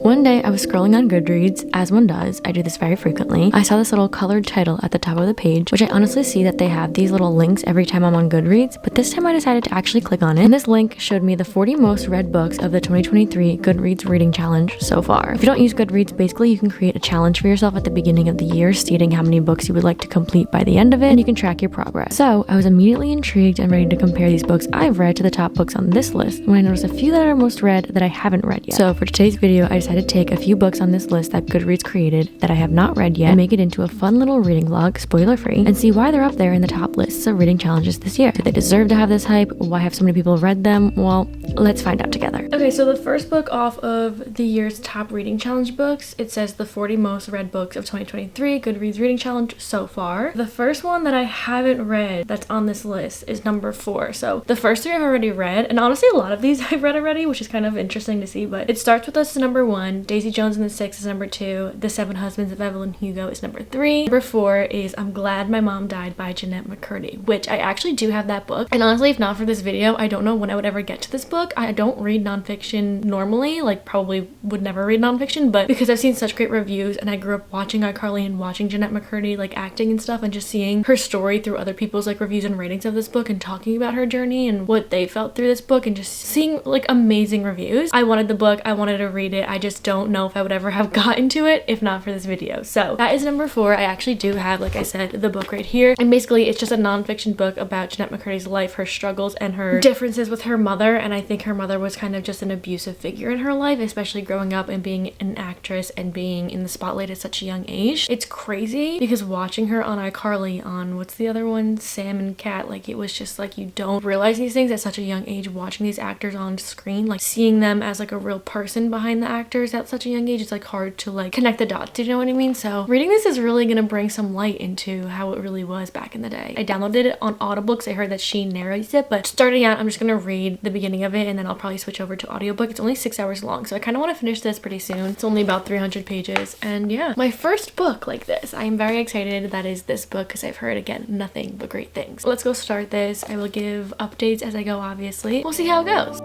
One day I was scrolling on Goodreads, as one does. I do this very frequently. I saw this little colored title at the top of the page, which I honestly see that they have these little links every time I'm on Goodreads, but this time I decided to actually click on it, and this link showed me the 40 most read books of the 2023 Goodreads reading challenge so far. If you don't use Goodreads, basically you can create a challenge for yourself at the beginning of the year, stating how many books you would like to complete by the end of it, and you can track your progress. So I was immediately intrigued and ready to compare these books I've read to the top books on this list, when I noticed a few that are most read that I haven't read yet. So for today's video, I decided to take a few books on this list that Goodreads created that I have not read yet and make it into a fun little reading vlog, spoiler free, and see why they're up there in the top lists of reading challenges this year. Do they deserve to have this hype? Why have so many people read them? Well, let's find out together. Okay, so the first book off of the year's top reading challenge books, it says the 40 most read books of 2023 Goodreads reading challenge so far. The first one that I haven't read that's on this list is number 4. So the first 3 I've already read, and honestly a lot of these I've read already, which is kind of interesting to see, but it starts with us number 1, Daisy Jones and the Six is number 2, The 7 Husbands of Evelyn Hugo is number 3. Number 4 is I'm Glad My Mom Died by Jeanette McCurdy, which I actually do have that book. And honestly, if not for this video, I don't know when I would ever get to this book. I don't read nonfiction normally, like probably would never read nonfiction, but because I've seen such great reviews and I grew up watching iCarly and watching Jeanette McCurdy like acting and stuff, and just seeing her story through other people's like reviews and ratings of this book and talking about her journey and what they felt through this book and just seeing like amazing reviews. I wanted the book, I wanted to read it. I just don't know if I would ever have gotten to it if not for this video. So that is number 4. I actually do have, like I said, the book right here, and basically it's just a nonfiction book about Jeanette McCurdy's life, her struggles, and her differences with her mother. And I think her mother was kind of just an abusive figure in her life, especially growing up and being an actress and being in the spotlight at such a young age. It's crazy because watching her on iCarly, on what's the other one, Sam and Cat, like it was just like you don't realize these things at such a young age, watching these actors on screen, like seeing them as like a real person behind the actors at such a young age. It's like hard to like connect the dots, do you know what I mean? So reading this is really gonna bring some light into how it really was back in the day. I downloaded it on Audible because I heard that she narrates it, but starting out I'm just gonna read the beginning of it and then I'll probably switch over to audiobook. It's only 6 hours long, so I kind of want to finish this pretty soon. It's only about 300 pages, and yeah, my first book like this. I am very excited that is this book because I've heard, again, nothing but great things. Let's go start this. I will give updates as I go, obviously. We'll see how it goes.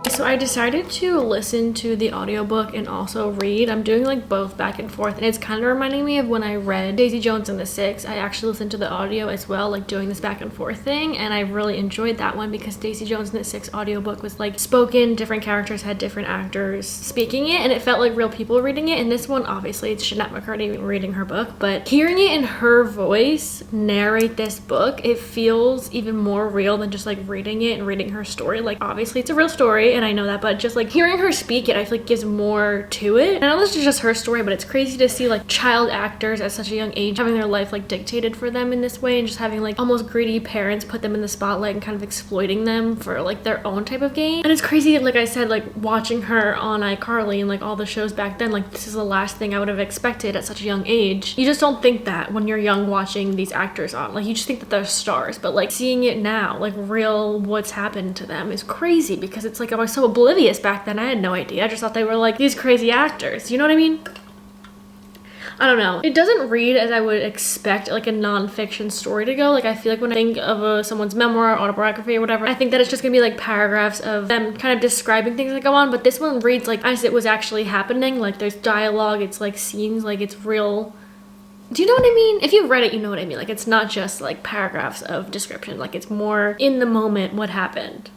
So I decided to listen to the audiobook and also read. I'm doing like both back and forth, and it's kind of reminding me of when I read Daisy Jones and the Six. I actually listened to the audio as well, like doing this back and forth thing, and I really enjoyed that one because Daisy Jones and the Six audiobook was like spoken, different characters had different actors speaking it, and it felt like real people reading it. And this one, obviously it's Jeanette McCurdy reading her book, but hearing it in her voice narrate this book, it feels even more real than just like reading it and reading her story. Like obviously it's a real story and I know that, but just like hearing her speak it, I feel like gives more to it. And I know this is just her story, but it's crazy to see like child actors at such a young age having their life like dictated for them in this way, and just having like almost greedy parents put them in the spotlight and kind of exploiting them for like their own type of gain. And it's crazy, like I said, like watching her on iCarly and like all the shows back then, like this is the last thing I would have expected at such a young age. You just don't think that when you're young watching these actors on, like you just think that they're stars, but like seeing it now, like real what's happened to them is crazy because it's like I was so oblivious back then. I had no idea. I just thought they were like these crazy actors, you know what I mean? I don't know. It doesn't read as I would expect like a nonfiction story to go. Like I feel like when I think of someone's memoir, autobiography or whatever, I think that it's just gonna be like paragraphs of them kind of describing things that go on, but this one reads like as it was actually happening. Like there's dialogue, it's like scenes, like it's real. Do you know what I mean? If you've read it, you know what I mean. Like it's not just like paragraphs of description, like it's more in the moment what happened.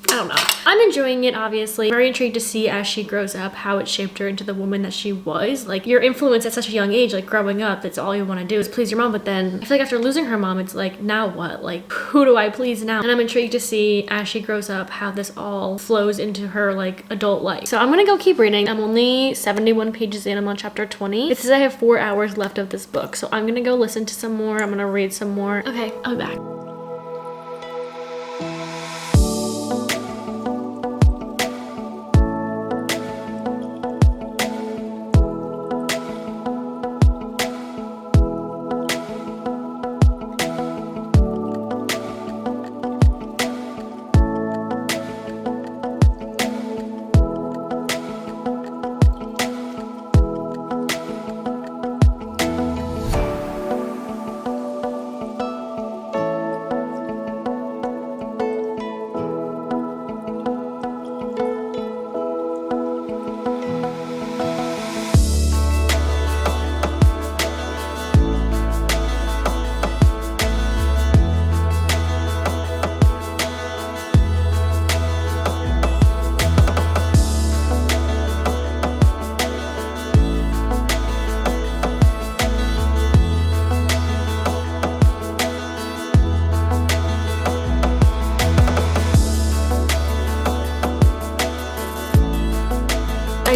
I don't know. I'm enjoying it, obviously. Very intrigued to see as she grows up how it shaped her into the woman that she was. Like your influence at such a young age, like growing up, that's all you want to do is please your mom. But then I feel like after losing her mom, it's like, now what? Like who do I please now? And I'm intrigued to see as she grows up how this all flows into her like adult life. So I'm gonna go keep reading. I'm only 71 pages in. I'm on chapter 20. It says I have 4 hours left of this book. So I'm gonna go listen to some more. I'm gonna read some more. Okay, I'll be back.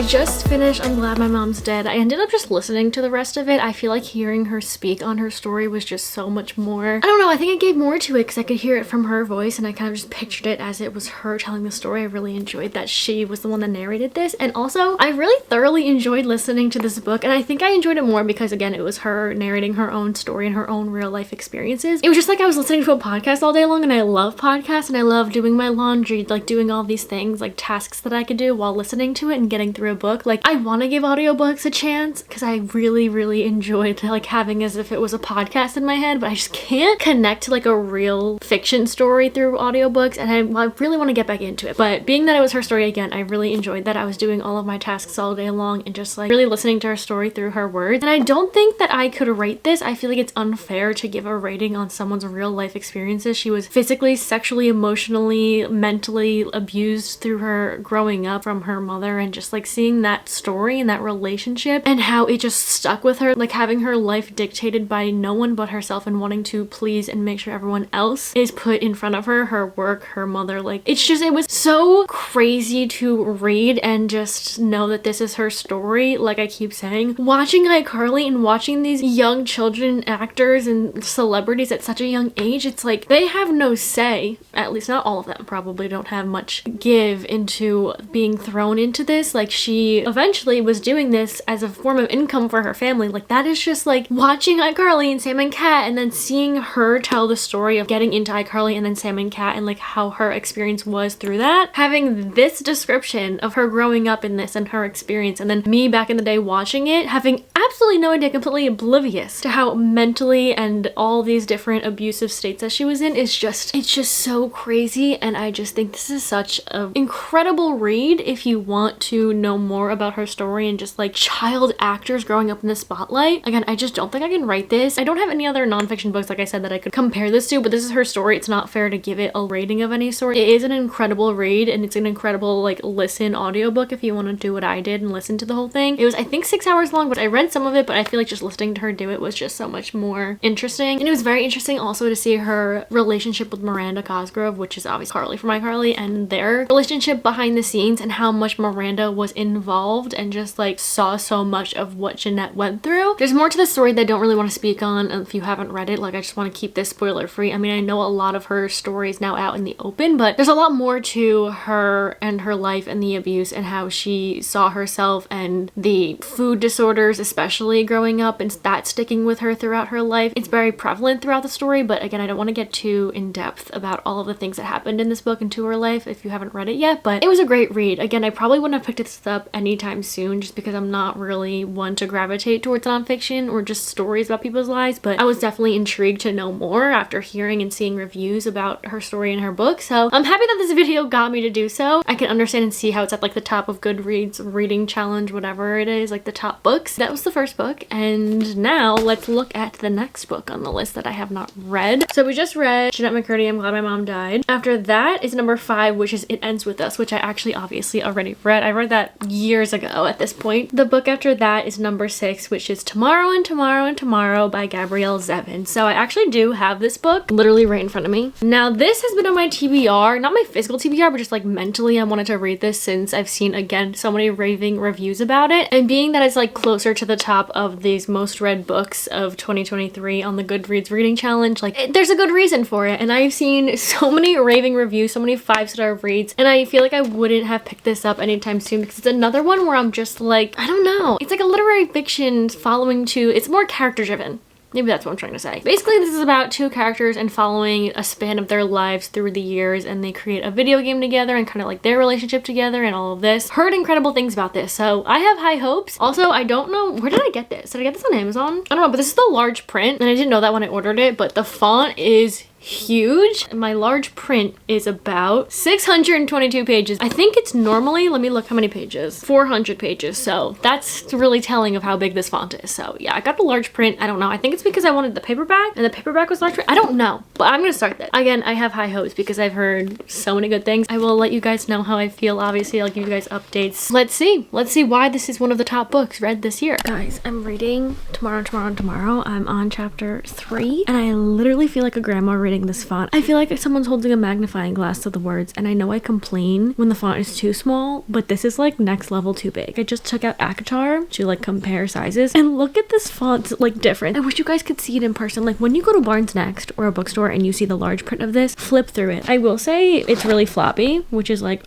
I just finished I'm Glad My Mom's Dead. I ended up just listening to the rest of it. I feel like hearing her speak on her story was just so much more. I don't know, I think I gave more to it because I could hear it from her voice and I kind of just pictured it as it was her telling the story. I really enjoyed that she was the one that narrated this, and also I really thoroughly enjoyed listening to this book, and I think I enjoyed it more because again it was her narrating her own story and her own real life experiences. It was just like I was listening to a podcast all day long, and I love podcasts and I love doing my laundry, like doing all these things, like tasks that I could do while listening to it and getting through a book. Like I want to give audiobooks a chance because I really enjoyed like having as if it was a podcast in my head, but I just can't connect to like a real fiction story through audiobooks, and I really want to get back into it. But being that it was her story again, I really enjoyed that. I was doing all of my tasks all day long and just like really listening to her story through her words. And I don't think that I could rate this. I feel like it's unfair to give a rating on someone's real life experiences. She was physically, sexually, emotionally, mentally abused through her growing up from her mother, and just like seeing that story and that relationship and how it just stuck with her, like having her life dictated by no one but herself and wanting to please and make sure everyone else is put in front of her work, her mother. Like it's just, it was so crazy to read and just know that this is her story. Like I keep saying, watching iCarly and watching these young children actors and celebrities at such a young age, it's like they have no say, at least not all of them probably don't have much give into being thrown into this. Like she eventually was doing this as a form of income for her family. Like that is just like watching iCarly and Sam and Cat and then seeing her tell the story of getting into iCarly and then Sam and Cat and like how her experience was through that. Having this description of her growing up in this and her experience, and then me back in the day watching it, having absolutely no idea, completely oblivious to how mentally and all these different abusive states that she was in, is just, it's just so crazy. And I just think this is such an incredible read if you want to know more about her story and just like child actors growing up in the spotlight. Again, I just don't think I can write this. I don't have any other nonfiction books, like I said, that I could compare this to, but this is her story. It's not fair to give it a rating of any sort. It is an incredible read, and it's an incredible like listen audiobook if you want to do what I did and listen to the whole thing. It was I think 6 hours long, but I read some of it, but I feel like just listening to her do it was just so much more interesting. And it was very interesting also to see her relationship with Miranda Cosgrove, which is obviously Carly from iCarly, and their relationship behind the scenes and how much Miranda was involved and just like saw so much of what Jeanette went through. There's more to the story that I don't really want to speak on if you haven't read it. Like I just want to keep this spoiler free. I mean, I know a lot of her story is now out in the open, but there's a lot more to her and her life and the abuse and how she saw herself and the food disorders, especially growing up, and that sticking with her throughout her life. It's very prevalent throughout the story, but again, I don't want to get too in depth about all of the things that happened in this book and to her life if you haven't read it yet, but it was a great read. Again, I probably wouldn't have picked this up anytime soon just because I'm not really one to gravitate towards nonfiction or just stories about people's lives, but I was definitely intrigued to know more after hearing and seeing reviews about her story and her book. So I'm happy that this video got me to do so. I can understand and see how it's at like the top of Goodreads reading challenge, whatever it is, like the top books. That was the first book, and now let's look at the next book on the list that I have not read. So we just read Jeanette McCurdy, I'm Glad My Mom Died. After that is number 5, which is It Ends With Us, which I actually obviously already read. I read that years ago at this point. The book after that is number 6, which is Tomorrow and Tomorrow and Tomorrow by Gabrielle Zevin. So I actually do have this book literally right in front of me. Now this has been on my TBR, not my physical TBR, but just like mentally I wanted to read this since I've seen again so many raving reviews about it, and being that it's like closer to the top of these most read books of 2023 on the Goodreads reading challenge, like there's a good reason for it. And I've seen so many raving reviews, so many 5-star reads, and I feel like I wouldn't have picked this up anytime soon because it's another one where I'm just like, I don't know, it's like a literary fiction following it's more character driven. Maybe that's what I'm trying to say. Basically, this is about 2 characters and following a span of their lives through the years, and they create a video game together and kind of like their relationship together and all of this. Heard incredible things about this, so I have high hopes. Also, I don't know, where did I get this? Did I get this on Amazon? I don't know, but this is the large print, and I didn't know that when I ordered it, but the font is huge. My large print is about 622 pages. I think it's normally, let me look how many pages, 400 pages. So that's really telling of how big this font is. So yeah, I got the large print. I don't know, I think it's because I wanted the paperback and the paperback was large print. I don't know, but I'm gonna start that. Again, I have high hopes because I've heard so many good things. I will let you guys know how I feel. Obviously, I'll give you guys updates. Let's see why this is one of the top books read this year. Guys, I'm reading Tomorrow and Tomorrow and Tomorrow. I'm on chapter 3 and I literally feel like a grandma reading reading this font. I feel like someone's holding a magnifying glass to the words, and I know I complain when the font is too small, but this is like next level too big. I just took out Akatar to like compare sizes, and look at this font's like different. I wish you guys could see it in person. Like when you go to Barnes Next or a bookstore and you see the large print of this, flip through it. I will say it's really floppy, which is like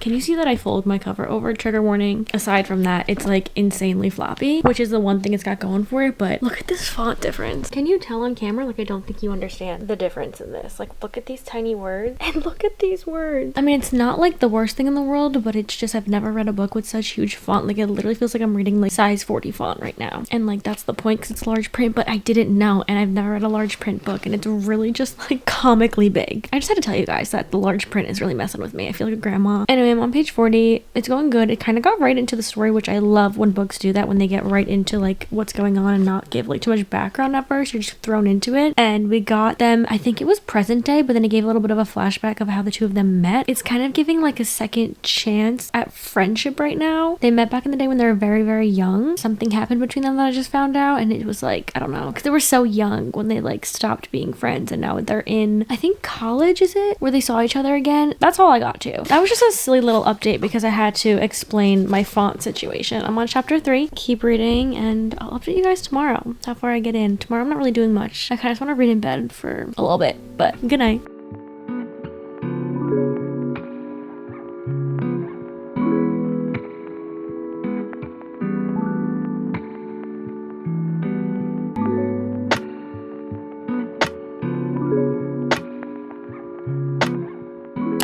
can you see that I fold my cover over? Trigger warning. Aside from that, it's like insanely floppy, which is the one thing it's got going for it. But look at this font difference. Can you tell on camera? Like, I don't think you understand the difference in this. Like, look at these tiny words and look at these words. I mean, it's not like the worst thing in the world, but it's just I've never read a book with such huge font. Like, it literally feels like I'm reading like size 40 font right now. And like, that's the point because it's large print, but I didn't know. And I've never read a large print book, and it's really just like comically big. I just had to tell you guys that the large print is really messing with me. I feel like a grandma. Anyway, I'm on page 40. It's going good. It kind of got right into the story, which I love when books do that, when they get right into like what's going on and not give like too much background at first. You're just thrown into it. And we got them, I think it was present day, but then it gave a little bit of a flashback of how the two of them met. It's kind of giving like a second chance at friendship right now. They met back in the day when they were very, very young. Something happened between them that I just found out, and it was like, I don't know, because they were so young when they like stopped being friends, and now they're in, I think college, is it, where they saw each other again. That's all I got to. That was just a silly little update because I had to explain my font situation. I'm on chapter 3. Keep reading, and I'll update you guys tomorrow how far I get in. Tomorrow I'm not really doing much. I kind of just want to read in bed for a little bit, but good night.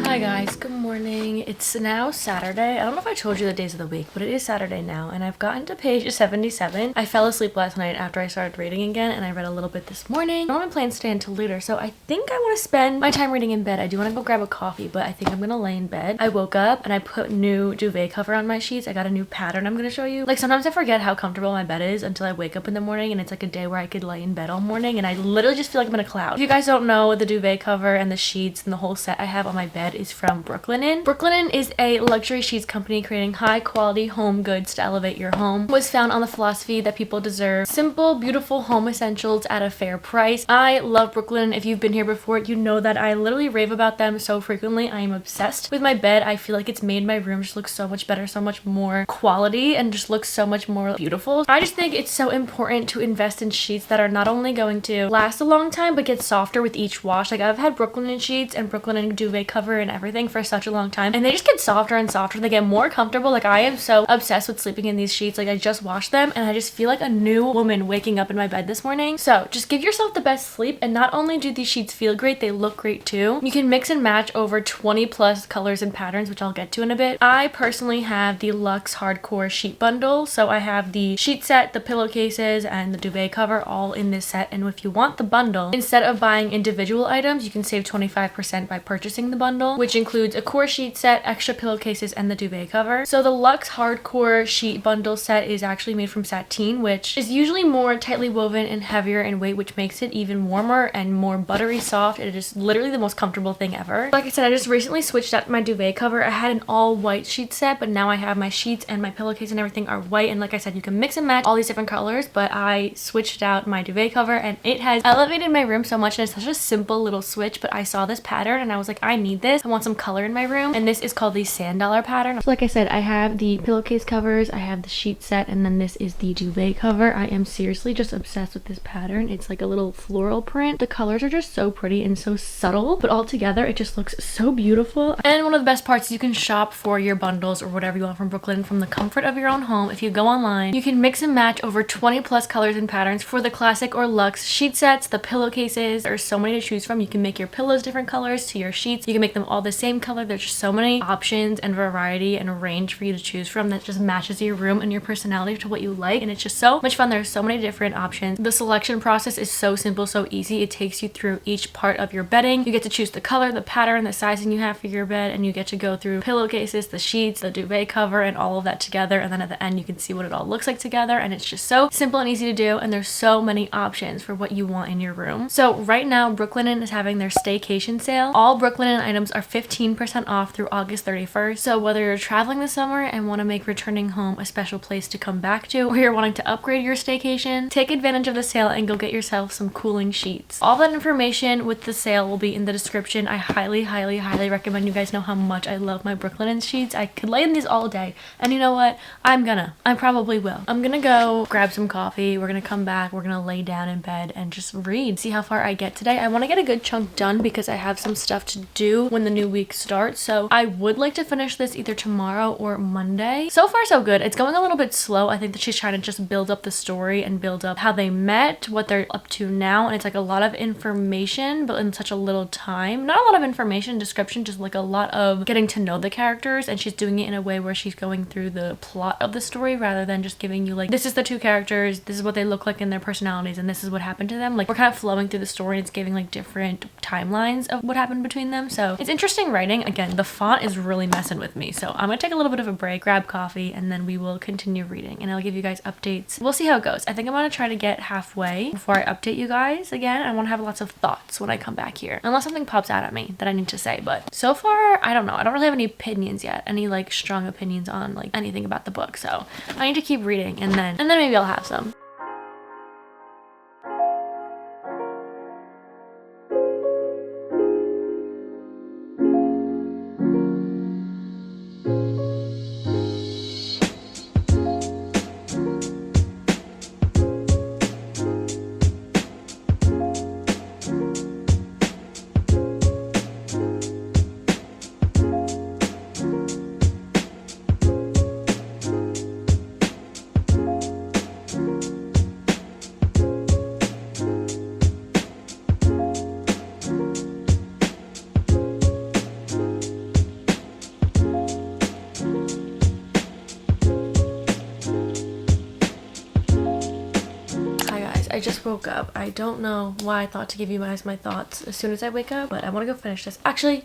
Hi guys, good morning. It's now Saturday. I don't know if I told you the days of the week, but it is Saturday now, and I've gotten to page 77. I fell asleep last night after I started reading again, and I read a little bit this morning. I don't have my plans to stay until later, so I think I want to spend my time reading in bed. I do want to go grab a coffee, but I think I'm gonna lay in bed. I woke up and I put new duvet cover on my sheets. I got a new pattern I'm gonna show you. Like, sometimes I forget how comfortable my bed is until I wake up in the morning, and it's like a day where I could lay in bed all morning, and I literally just feel like I'm in a cloud. If you guys don't know, the duvet cover and the sheets and the whole set I have on my bed is from Brooklinen. Brooklinen is a luxury sheets company creating high quality home goods to elevate your home. It was found on the philosophy that people deserve simple, beautiful home essentials at a fair price. I love Brooklinen. If you've been here before, you know that I literally rave about them so frequently. I am obsessed with my bed. I feel like it's made my room just look so much better, so much more quality, and just looks so much more beautiful. I just think it's so important to invest in sheets that are not only going to last a long time, but get softer with each wash. Like, I've had Brooklinen sheets and Brooklinen duvet cover and everything for such a long time, and they just get softer and softer. They get more comfortable. Like, I am so obsessed with sleeping in these sheets. Like, I just washed them and I just feel like a new woman waking up in my bed this morning. So just give yourself the best sleep, and not only do these sheets feel great, they look great too. You can mix and match over 20 plus colors and patterns, which I'll get to in a bit. I personally have the Luxe Hardcore sheet bundle, so I have the sheet set, the pillowcases, and the duvet cover all in this set. And if you want the bundle, instead of buying individual items, you can save 25% by purchasing the bundle, which includes a core sheet set, extra pillowcases, and the duvet cover. So the Luxe Hardcore sheet bundle set is actually made from sateen, which is usually more tightly woven and heavier in weight, which makes it even warmer and more buttery soft. It is literally the most comfortable thing ever. Like I said, I just recently switched out my duvet cover. I had an all white sheet set, but now I have my sheets and my pillowcase and everything are white. And like I said, you can mix and match all these different colors, but I switched out my duvet cover and it has elevated my room so much. And it's such a simple little switch, but I saw this pattern and I was like, I need this. I want some color in my room. And this is called the Sand Dollar pattern. So like I said, I have the pillowcase covers, I have the sheet set, and then this is the duvet cover. I am seriously just obsessed with this pattern. It's like a little floral print. The colors are just so pretty and so subtle, but all together it just looks so beautiful. And one of the best parts is you can shop for your bundles or whatever you want from Brooklinen from the comfort of your own home. If you go online, you can mix and match over 20 plus colors and patterns for the classic or luxe sheet sets, the pillowcases. There's so many to choose from. You can make your pillows different colors to your sheets. You can make them all the same color. There's just so many options and variety and range for you to choose from that just matches your room and your personality to what you like, and it's just so much fun. There's so many different options. The selection process is so simple, so easy. It takes you through each part of your bedding. You get to choose the color, the pattern, the sizing you have for your bed, and you get to go through pillowcases, the sheets, the duvet cover, and all of that together. And then at the end you can see what it all looks like together, and it's just so simple and easy to do, and there's so many options for what you want in your room. So right now Brooklinen is having their staycation sale. All Brooklinen items are 15% off through August 31st. So whether you're traveling this summer and want to make returning home a special place to come back to, or you're wanting to upgrade your staycation, take advantage of the sale and go get yourself some cooling sheets. All that information with the sale will be in the description. I highly recommend. You guys know how much I love my Brooklinen sheets. I could lay in these all day, and you know what, I probably will. I'm gonna go grab some coffee, we're gonna come back, we're gonna lay down in bed and just read, see how far I get today. I want to get a good chunk done because I have some stuff to do when the new week starts, so I would like to finish this either tomorrow or Monday. So far so good. It's going a little bit slow. I think that she's trying to just build up the story and build up how they met, what they're up to now, and it's like a lot of information but in such a little time. Not a lot of information description, just like a lot of getting to know the characters, and she's doing it in a way where she's going through the plot of the story rather than just giving you like, this is the two characters, this is what they look like in their personalities, and this is what happened to them. Like, we're kind of flowing through the story and it's giving like different timelines of what happened between them. So it's interesting writing. Again, the font is really messing with me, so I'm gonna take a little bit of a break, grab coffee, and then we will continue reading and I'll give you guys updates. We'll see how it goes. I think I'm gonna try to get halfway before I update you guys again. I want to have lots of thoughts when I come back here, unless something pops out at me that I need to say. But so far, I don't know. I don't really have any opinions yet, any like strong opinions on like anything about the book. So I need to keep reading and then maybe I'll have some. I just woke up. I don't know why I thought to give you guys my thoughts as soon as I wake up, but I want to go finish this. Actually,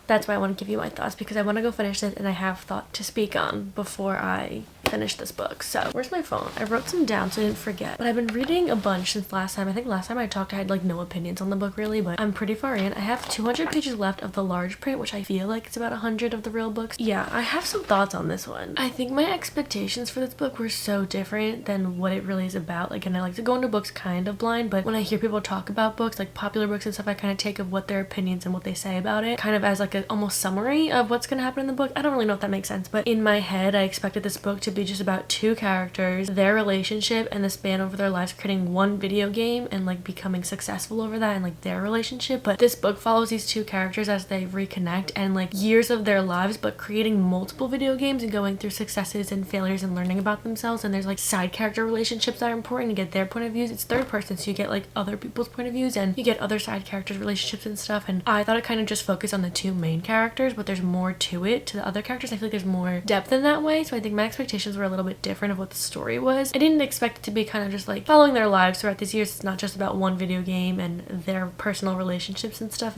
that's why I want to give you my thoughts, because I want to go finish this and I have thought to speak on before I finish this book. So where's my phone? I wrote some down so I didn't forget, but I've been reading a bunch since last time. I think last time I talked I had like no opinions on the book really, but I'm pretty far in. I have 200 pages left of the large print, which I feel like it's about 100 of the real books. Yeah, I have some thoughts on this one. I think my expectations for this book were so different than what it really is about. Like, and I like to go into books kind of blind, but when I hear people talk about books, like popular books and stuff, I kind of take of what their opinions and what they say about it kind of as like a almost summary of what's gonna happen in the book. I don't really know if that makes sense, but in my head I expected this book to be just about two characters, their relationship, and the span over their lives, creating one video game and like becoming successful over that and like their relationship. But this book follows these two characters as they reconnect and like years of their lives, but creating multiple video games and going through successes and failures and learning about themselves. And there's like side character relationships that are important to get their point of views. It's third person, so you get like other people's point of views and you get other side characters relationships and stuff. And I thought it kind of just focused on the two main characters, but there's more to it, to the other characters. I feel like there's more depth in that way, so I think my expectations were a little bit different of what the story was. I didn't expect it to be kind of just like following their lives throughout these years. It's not just about one video game and their personal relationships and stuff.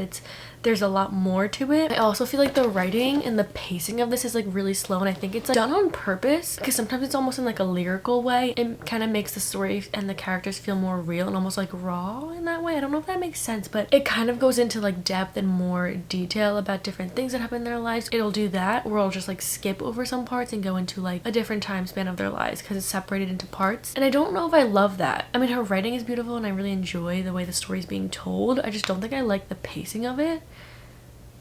There's a lot more to it. I also feel like the writing and the pacing of this is like really slow, and I think it's like done on purpose because sometimes it's almost in like a lyrical way. It kind of makes the story and the characters feel more real and almost like raw in that way. I don't know if that makes sense, but it kind of goes into like depth and more detail about different things that happen in their lives. It'll do that, or it'll just like skip over some parts and go into like a different time span of their lives because it's separated into parts. And I don't know if I love that. I mean, her writing is beautiful and I really enjoy the way the story is being told. I just don't think I like the pacing of it.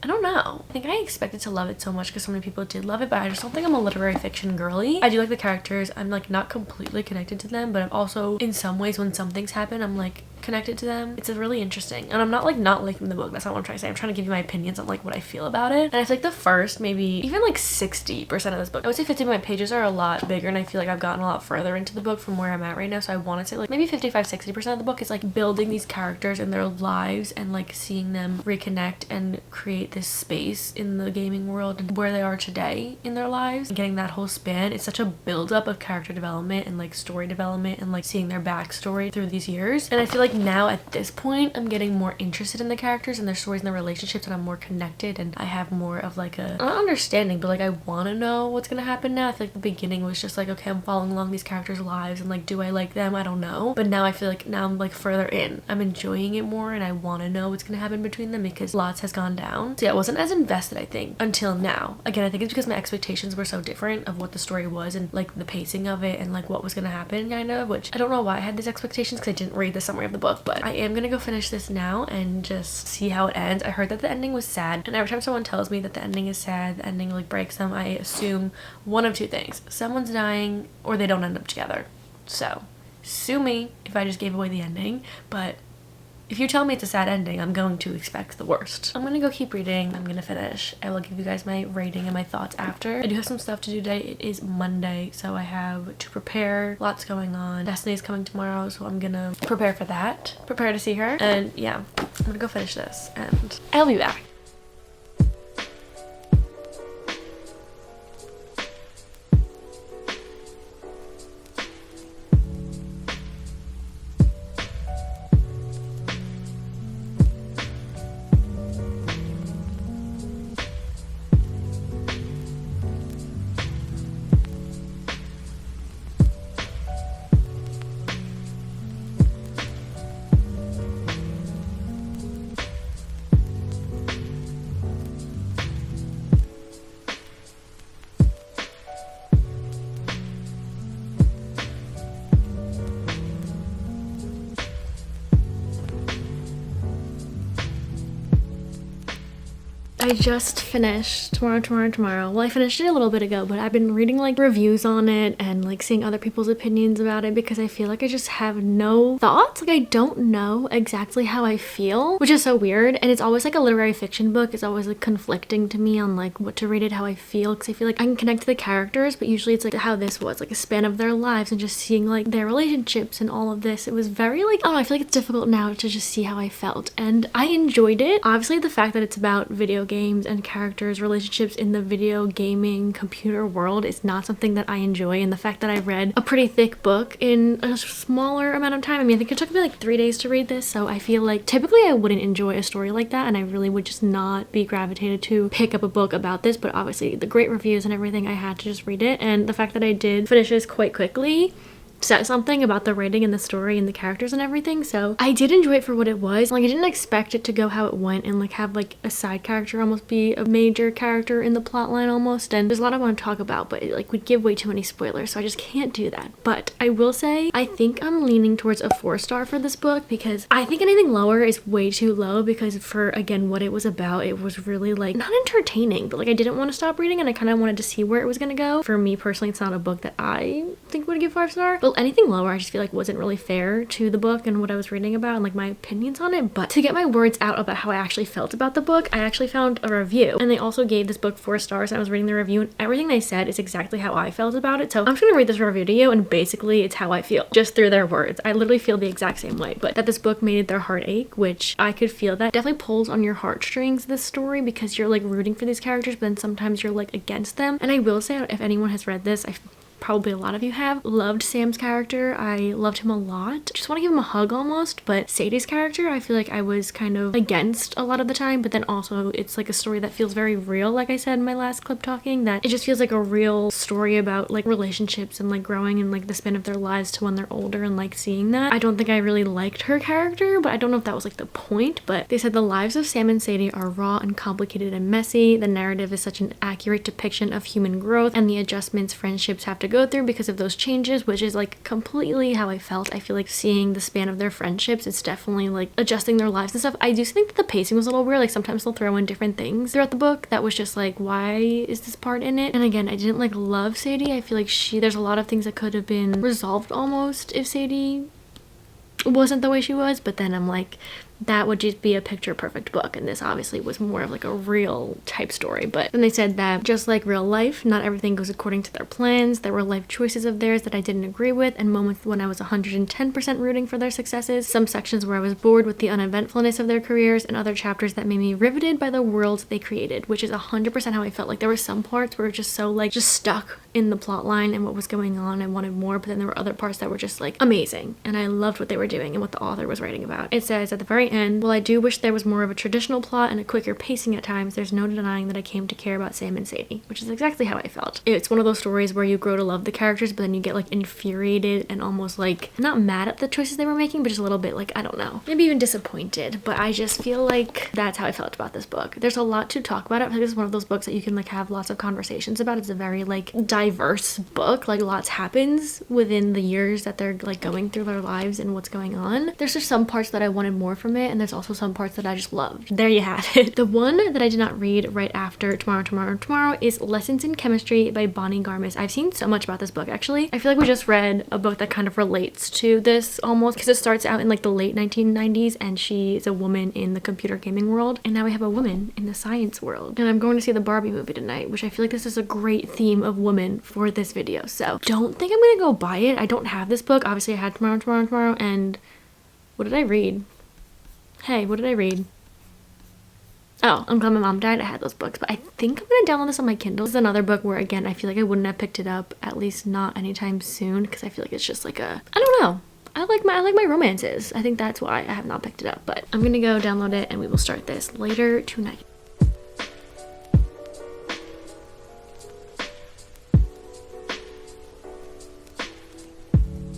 I don't know. I think I expected to love it so much because so many people did love it, but I just don't think I'm a literary fiction girly. I do like the characters. I'm like not completely connected to them, but I'm also in some ways when some things happen, I'm like connected to them. It's really interesting, and I'm not like not liking the book. That's not what I'm trying to say. I'm trying to give you my opinions on like what I feel about it. And I feel like the first maybe even like 60% of this book, I would say 50 of my pages are a lot bigger, and I feel like I've gotten a lot further into the book from where I'm at right now. So I want to say like maybe 55-60% of the book is like building these characters and their lives and like seeing them reconnect and create this space in the gaming world and where they are today in their lives and getting that whole span. It's such a build-up of character development and like story development and like seeing their backstory through these years. And I feel like like now at this point I'm getting more interested in the characters and their stories and their relationships, and I'm more connected and I have more of like a, not understanding, but like I want to know what's gonna happen now. I feel like the beginning was just like, okay, I'm following along these characters' lives and like, do I like them? I don't know. But now I feel like now I'm like further in, I'm enjoying it more and I want to know what's gonna happen between them because lots has gone down. So yeah, I wasn't as invested, I think, until now. Again, I think it's because my expectations were so different of what the story was and like the pacing of it and like what was gonna happen, kind of, which I don't know why I had these expectations because I didn't read the summary of the book. But I am gonna go finish this now and just see how it ends. I heard that the ending was sad, and every time someone tells me that the ending is sad, the ending like breaks them, I assume one of two things: someone's dying or they don't end up together. So sue me if I just gave away the ending, but if you tell me it's a sad ending, I'm going to expect the worst. I'm gonna go keep reading. I'm gonna finish. I will give you guys my rating and my thoughts after. I do have some stuff to do today. It is Monday, so I have to prepare. Lots going on. Destiny's coming tomorrow, so I'm gonna prepare for that. Prepare to see her. And yeah, I'm gonna go finish this and I'll be back. I just finished tomorrow. Well, I finished it a little bit ago, but I've been reading like reviews on it and like seeing other people's opinions about it because I feel like I just have no thoughts. Like I don't know exactly how I feel, which is so weird. And it's always like a literary fiction book. It's always like conflicting to me on like what to rate it, how I feel, because I feel like I can connect to the characters, but usually it's like how this was, like a span of their lives and just seeing like their relationships and all of this. It was very like, I don't know, I feel like it's difficult now to just see how I felt, and I enjoyed it. Obviously the fact that it's about video games and characters, relationships in the video gaming computer world is not something that I enjoy, and the fact that I read a pretty thick book in a smaller amount of time, I mean, I think it took me like 3 days to read this, so I feel like typically I wouldn't enjoy a story like that, and I really would just not be gravitated to pick up a book about this, but obviously the great reviews and everything, I had to just read it, and the fact that I did finish this quite quickly said something about the writing and the story and the characters and everything. So I did enjoy it for what it was. Like I didn't expect it to go how it went and like have like a side character almost be a major character in the plot line almost, and there's a lot I want to talk about, but it like would give way too many spoilers, so I just can't do that. But I will say I think I'm leaning towards a 4-star for this book because I think anything lower is way too low, because for again what it was about, it was really like not entertaining, but like I didn't want to stop reading and I kind of wanted to see where it was gonna go. For me personally, it's not a book that I think would give 5-star, but anything lower I just feel like wasn't really fair to the book and what I was reading about and like my opinions on it. But to get my words out about how I actually felt about the book, I actually found a review, and they also gave this book 4 stars, and I was reading the review and everything they said is exactly how I felt about it. So I'm just gonna read this review to you, and basically it's how I feel just through their words. I literally feel the exact same way, but that this book made their heart ache, which I could feel that definitely pulls on your heartstrings, this story, because you're like rooting for these characters, but then sometimes you're like against them. And I will say, if anyone has read this, probably a lot of you have, loved Sam's character. I loved him a lot. Just want to give him a hug almost. But Sadie's character, I feel like I was kind of against a lot of the time, but then also it's like a story that feels very real, like I said in my last clip talking, that it just feels like a real story about like relationships and like growing and like the span of their lives to when they're older, and like seeing that. I don't think I really liked her character, but I don't know if that was like the point. But they said the lives of Sam and Sadie are raw and complicated and messy. The narrative is such an accurate depiction of human growth and the adjustments friendships have to go through because of those changes, which is like completely how I felt. I feel like seeing the span of their friendships, it's definitely like adjusting their lives and stuff. I do think that the pacing was a little weird. Like sometimes they'll throw in different things throughout the book that was just like, why is this part in it? And again, I didn't like love Sadie. I feel like there's a lot of things that could have been resolved almost if Sadie wasn't the way she was, but then I'm like, that would just be a picture perfect book, and this obviously was more of like a real type story. But then they said that just like real life, not everything goes according to their plans. There were life choices of theirs that I didn't agree with, and moments when I was 110% rooting for their successes, some sections where I was bored with the uneventfulness of their careers, and other chapters that made me riveted by the worlds they created, which is 100% how I felt. Like there were some parts where just so like just stuck in the plot line and what was going on. I wanted more, but then there were other parts that were just like amazing, and I loved what they were doing and what the author was writing about. It says at the very end, while I do wish there was more of a traditional plot and a quicker pacing at times, there's no denying that I came to care about Sam and Sadie, which is exactly how I felt. It's one of those stories where you grow to love the characters, but then you get like infuriated and almost like not mad at the choices they were making, but just a little bit like, I don't know, maybe even disappointed. But I just feel like that's how I felt about this book. There's a lot to talk about. I feel like it's one of those books that you can like have lots of conversations about. It's a very like diverse book. Like lots happens within the years that they're like going through their lives and what's going on. There's just some parts that I wanted more from it, and there's also some parts that I just loved. There you have it. The one that I did not read right after Tomorrow is Lessons in Chemistry by Bonnie Garmis. I've seen so much about this book actually. I feel like we just read a book that kind of relates to this almost, because it starts out in like the late 1990s and she is a woman in the computer gaming world, and now we have a woman in the science world. And I'm going to see the Barbie movie tonight, which I feel like this is a great theme of women for this video. So don't think I'm gonna go buy it. I don't have this book. Obviously I had Tomorrow, and what did I read? Hey, what did I read? Oh, I'm glad my mom died. I had those books, but I think I'm gonna download this on my Kindle. This is another book where, again, I feel like I wouldn't have picked it up, at least not anytime soon, because I feel like it's just like a, I don't know. I like my romances. I think that's why I have not picked it up, but I'm gonna go download it and we will start this later tonight.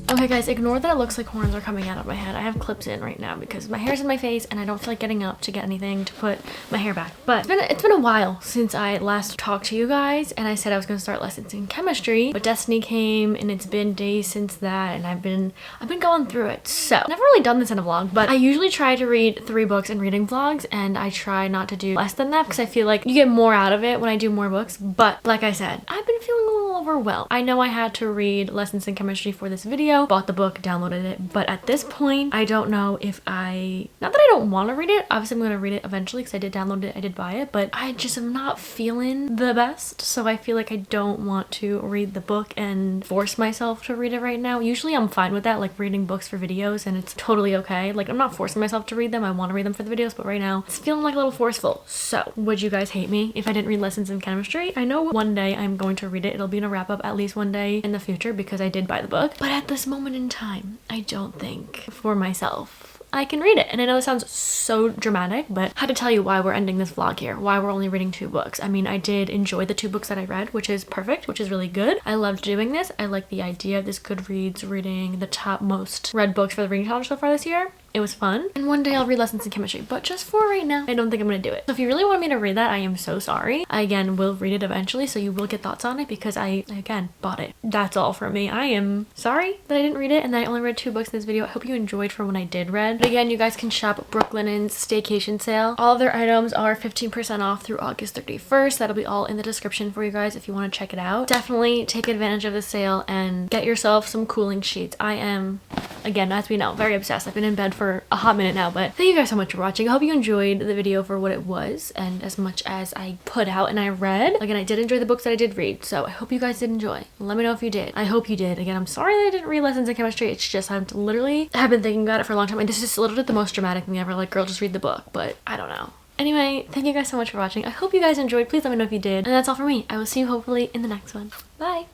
Okay guys, ignore that it looks like horns are coming out of my head. I have clips in right now because my hair's in my face and I don't feel like getting up to get anything to put my hair back. But it's been a while since I last talked to you guys, and I said I was going to start lessons in chemistry, but Destiny came and it's been days since that, and I've been going through it. So I've never really done this in a vlog, but I usually try to read 3 books in reading vlogs, and I try not to do less than that because I feel like you get more out of it when I do more books. But like I said, I've been feeling a little overwhelmed. I know I had to read Lessons in Chemistry for this video, bought the book, downloaded it, but at this point I don't know if not that I don't want to read it. Obviously I'm going to read it eventually because I did download it, I did buy it, but I just am not feeling the best, so I feel like I don't want to read the book and force myself to read it right now. Usually I'm fine with that, like reading books for videos, and it's totally okay. Like I'm not forcing myself to read them. I want to read them for the videos, but right now it's feeling like a little forceful. So would you guys hate me if I didn't read Lessons in Chemistry? I know one day I'm going to read it. It'll be in a wrap up at least one day in the future because I did buy the book, but at this moment in time I don't think for myself I can read it. And I know it sounds so dramatic, but I had to tell you why we're ending this vlog here, why we're only reading 2 books. I mean, I did enjoy the 2 books that I read, which is perfect, which is really good. I loved doing this. I like the idea of this Goodreads reading the top most read books for the reading challenge so far this year. It was fun. And one day I'll read Lessons in Chemistry, but just for right now, I don't think I'm gonna do it. So if you really want me to read that, I am so sorry. I, again, will read it eventually, so you will get thoughts on it because I, again, bought it. That's all for me. I am sorry that I didn't read it and that I only read 2 books in this video. I hope you enjoyed from when I did read. But again, you guys can shop Brooklinen's staycation sale. All of their items are 15% off through August 31st. That'll be all in the description for you guys if you want to check it out. Definitely take advantage of the sale and get yourself some cooling sheets. I am, again, as we know, very obsessed. I've been in bed for a hot minute now, but thank you guys so much for watching. I hope you enjoyed the video for what it was and as much as I put out and I read. Again, I did enjoy the books that I did read, so I hope you guys did enjoy. Let me know if you did. I hope you did. Again, I'm sorry that I didn't read Lessons in Chemistry. It's just I've been thinking about it for a long time, and this is literally the most dramatic thing ever. Like, girl, just read the book, but I don't know. Anyway, thank you guys so much for watching. I hope you guys enjoyed. Please let me know if you did. And that's all for me. I will see you hopefully in the next one. Bye!